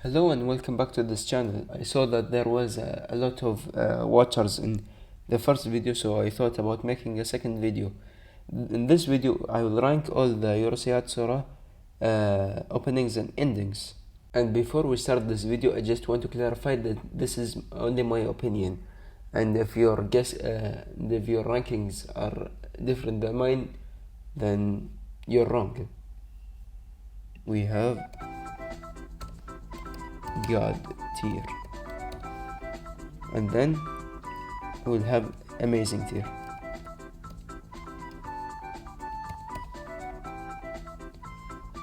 Hello and welcome back to this channel. I saw that there was a lot of watchers in the first video, so I thought about making a second video. In this video I will rank all the Urusei Yatsura openings and endings. And before we start this video, I just want to clarify that this is only my opinion, and if your rankings are different than mine, then you're wrong. We have God tier, and then we'll have amazing tier,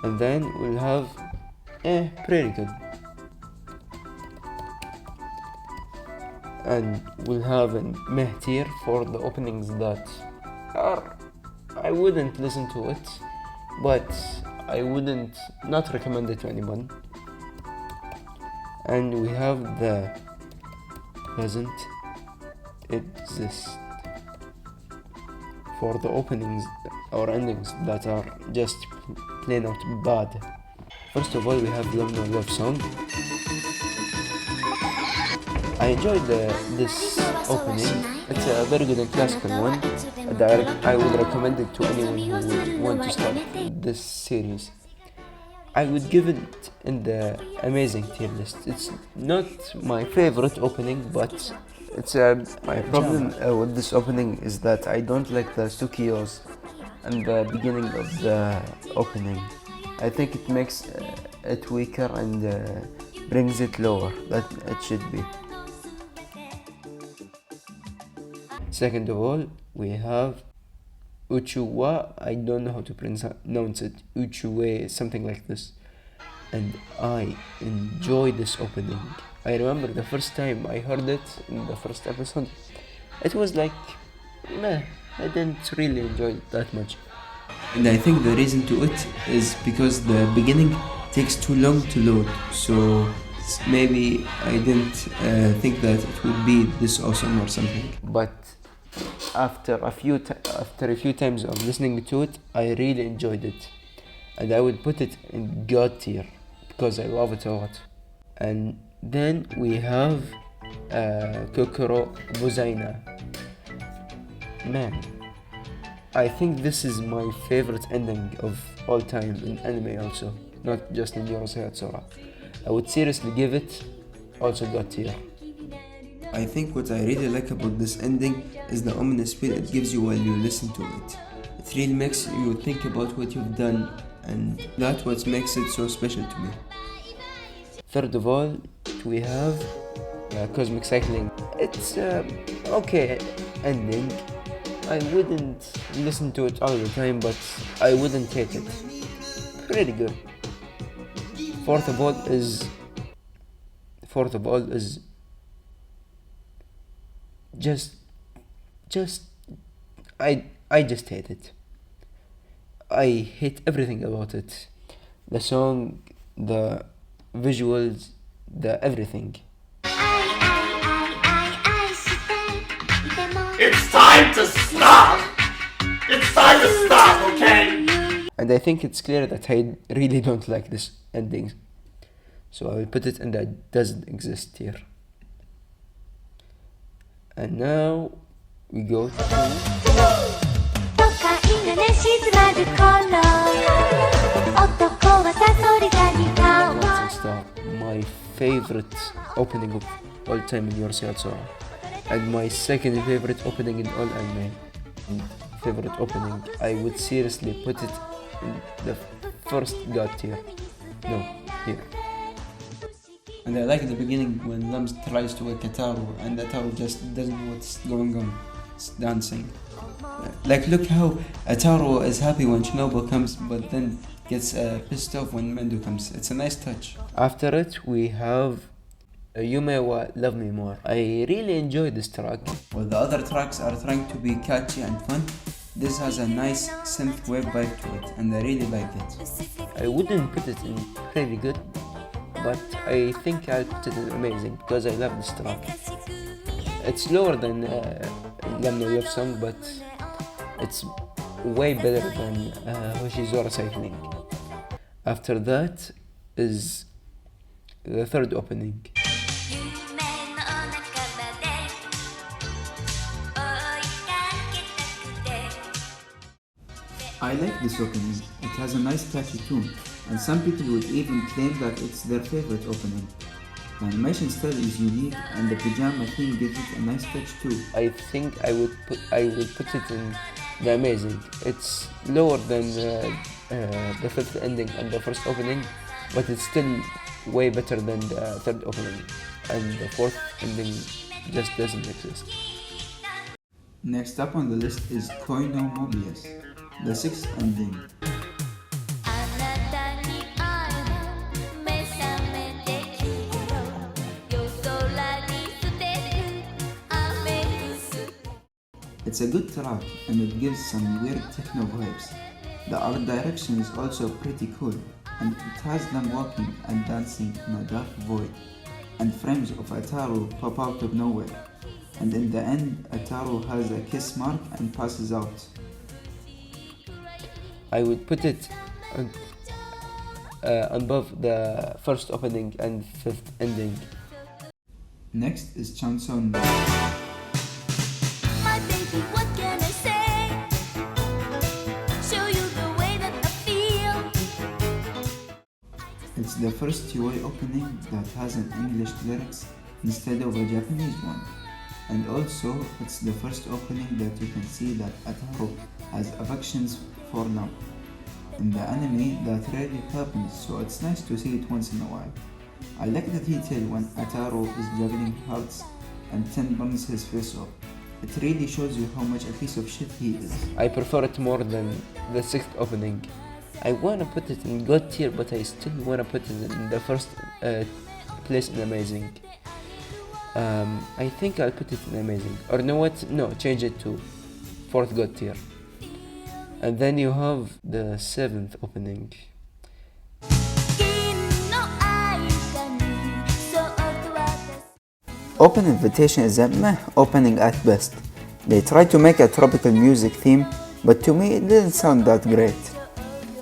and then we'll have pretty good, and we'll have a meh tier for the openings that are, I wouldn't listen to it, but I wouldn't not recommend it to anyone. And we have the doesn't exist for the openings or endings that are just plain out bad. First of all, we have Love No Love Song. I enjoyed this opening. It's a very good and classical one. I would recommend it to anyone who would want to start this series. I would give it in the amazing tier list. It's not my favorite opening, but it's my problem with this opening is that I don't like the Tsukiyos and the beginning of the opening. I think it makes it weaker and brings it lower than it should be. Second of all, we have Uchuwa. I don't know how to pronounce it. Uchuwe, something like this. And I enjoy this opening. I remember the first time I heard it in the first episode, it was like, meh, I didn't really enjoy it that much. And I think the reason to it is because the beginning takes too long to load. So maybe I didn't think that it would be this awesome or something. But after a few times of listening to it, I really enjoyed it, and I would put it in God tier because I love it a lot. And then we have Kokoro Buzaina. Man, I think this is my favorite ending of all time in anime also, not just in Urusei Yatsura. I would seriously give it also God tier. I think what I really like about this ending is the ominous feel it gives you while you listen to it. It really makes you think about what you've done, and that's what makes it so special to me. Third of all, we have Cosmic Cycling. It's okay ending. I wouldn't listen to it all the time, but I wouldn't hate it. Pretty good. Fourth of all is just I just hate it. I hate everything about it. The song, the visuals, the everything. It's time to stop! It's time to stop, okay? And I think it's clear that I really don't like this ending. So I will put it in the doesn't exist tier. And now we go to start my favorite opening of all time in Urusei Yatsura, and my second favorite opening in all anime. Favorite opening, I would seriously put it in the first God tier. No, here. And I like the beginning when Lums tries to wake Ataru and Ataru just doesn't know what's going on. It's dancing. Like, look how Ataru is happy when Shinobu comes, but then gets pissed off when Mendo comes. It's a nice touch. After it, we have Yume wa Love Me More. I really enjoy this track. While the other tracks are trying to be catchy and fun, this has a nice synthwave vibe to it, and I really like it. I wouldn't put it in pretty good, but I think I'll put it in amazing because I love this track. It's lower than Love No Love Song, but it's way better than Hoshizora Cycling. After that is the third opening. I like this opening. It has a nice catchy tune, and some people would even claim that it's their favorite opening. The animation style is unique, and the pajama theme gives it a nice touch too. I think I would put it in the amazing. It's lower than the fifth ending and the first opening, but it's still way better than the third opening, and the fourth ending just doesn't exist. Next up on the list is Koi no Mobius, the sixth ending. It's a good track and it gives some weird techno vibes. The art direction is also pretty cool, and it has them walking and dancing in a dark void, and frames of Ataru pop out of nowhere, and in the end Ataru has a kiss mark and passes out. I would put it above the first opening and fifth ending. Next is Chanson. My baby, what can I say? Show you the way that I feel. It's the first Yui opening that has an English lyrics instead of a Japanese one. And also, it's the first opening that you can see that Ataru has affections for Lam. In the anime, that rarely happens, so it's nice to see it once in a while. I like the detail when Ataru is juggling hearts and Ten burns his face off. It really shows you how much a piece of shit he is. I prefer it more than the sixth opening. I wanna put it in God tier, but I still wanna put it in the first place in amazing. I think I'll put it in amazing. Or know what? No, change it to fourth God tier. And then you have the seventh opening. Open Invitation is a meh opening at best. They tried to make a tropical music theme, but to me it didn't sound that great.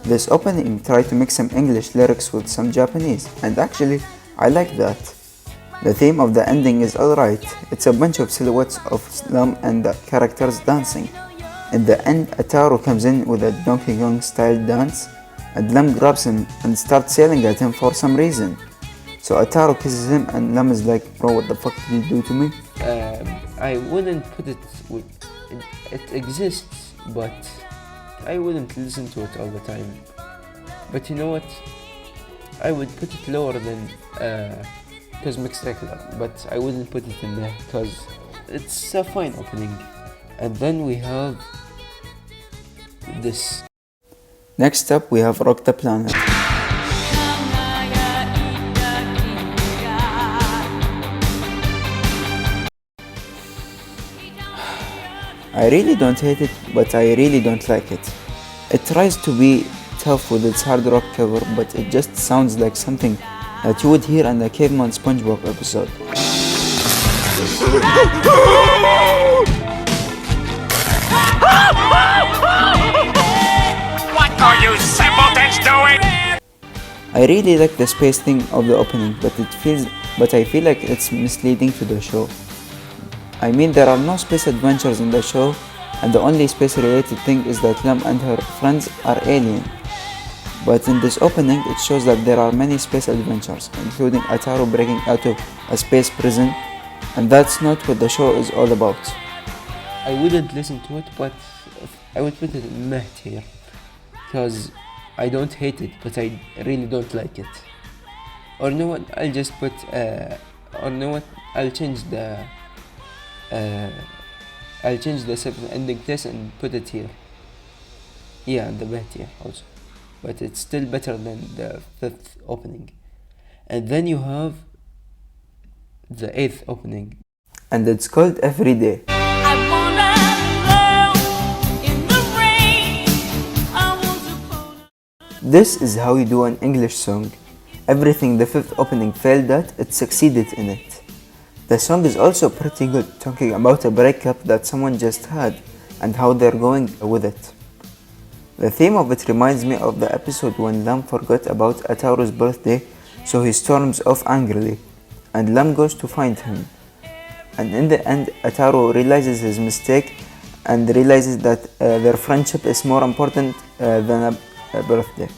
This opening tried to mix some English lyrics with some Japanese, and actually, I like that. The theme of the ending is alright. It's a bunch of silhouettes of Slum and the characters dancing. In the end, Ataru comes in with a Donkey Kong style dance, and Lam grabs him and starts yelling at him for some reason. So Ataru kisses him and Lam is like, bro, what the fuck did you do to me? I wouldn't put it with... It exists, but I wouldn't listen to it all the time. But you know what? I would put it lower than Cosmic Circular, but I wouldn't put it in there because it's a fine opening. And then we have this. Next up we have Rock the Planet. I really don't hate it, but I really don't like it. It tries to be tough with its hard rock cover, but it just sounds like something that you would hear in a Caveman SpongeBob episode. What are you simpletons doing? I really like the space thing of the opening, but I feel like it's misleading to the show. I mean, there are no space adventures in the show, and the only space related thing is that Lam and her friends are alien. But in this opening, it shows that there are many space adventures, including Ataru breaking out of a space prison, and that's not what the show is all about. I wouldn't listen to it, but I would put it in meh tier because I don't hate it, but I really don't like it. Or know what? I'll just put. Or know what? I'll change the seventh ending test and put it here. Yeah, and the meh tier also, but it's still better than the fifth opening. And then you have the eighth opening, And it's called Every Day. This is how you do an English song. Everything the fifth opening failed at, it succeeded in it. The song is also pretty good, talking about a breakup that someone just had and how they're going with it. The theme of it reminds me of the episode when Lam forgot about Ataru's birthday, so he storms off angrily, and Lam goes to find him. And in the end, Ataru realizes his mistake and realizes that their friendship is more important than a birthday.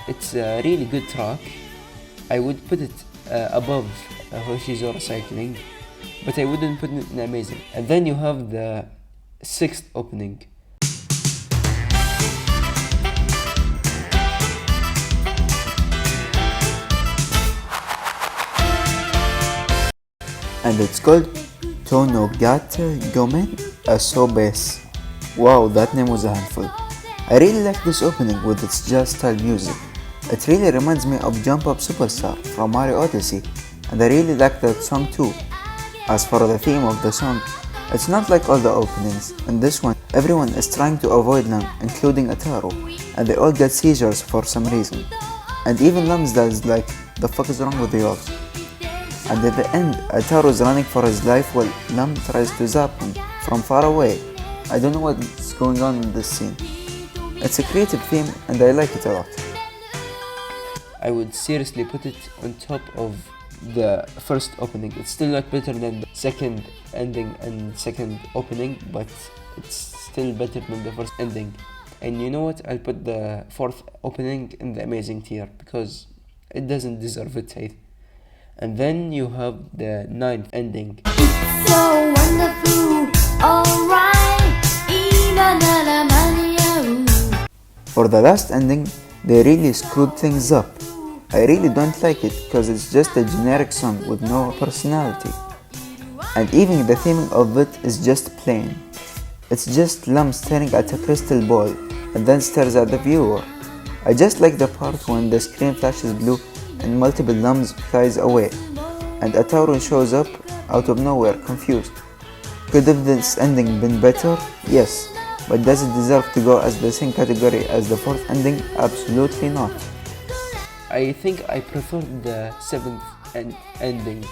It's a really good track. I would put it above Hoshizora Cycling, but I wouldn't put it in amazing. And then you have the sixth opening. And it's called Tonogata Gomen Asobes. Wow, that name was a handful. I really like this opening with its jazz style music. It really reminds me of Jump Up Superstar from Mario Odyssey, and I really like that song too. As for the theme of the song, it's not like all the openings. In this one, everyone is trying to avoid Lam, including Ataru, and they all get seizures for some reason. And even Lam's dad is like, the fuck is wrong with you all? And at the end, Ataru is running for his life while Lam tries to zap him from far away. I don't know what's going on in this scene. It's a creative theme and I like it a lot. I would seriously put it on top of the first opening. It's still not better than the second ending and second opening, but it's still better than the first ending. And you know what? I'll put the fourth opening in the amazing tier because it doesn't deserve it. And then you have the ninth ending. So wonderful, alright, For the last ending, they really screwed things up. I really don't like it because it's just a generic song with no personality. And even the theming of it is just plain. It's just Lam staring at a crystal ball and then stares at the viewer. I just like the part when the screen flashes blue and multiple Lams flies away, and Ataru shows up out of nowhere, confused. Could have this ending been better? Yes, but does it deserve to go as the same category as the fourth ending? Absolutely not. I think I prefer the seventh ending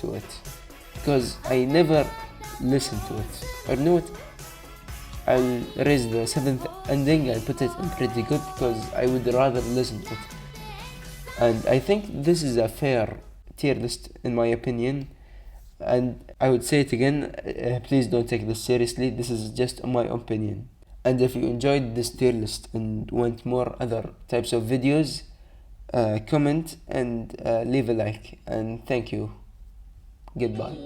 to it because I never listened to it. Or know what? I'll raise the seventh ending and put it in pretty good because I would rather listen to it. And I think this is a fair tier list in my opinion. And I would say it again, please don't take this seriously. This is just my opinion. And if you enjoyed this tier list and want more other types of videos, comment and leave a like. And thank you. Goodbye.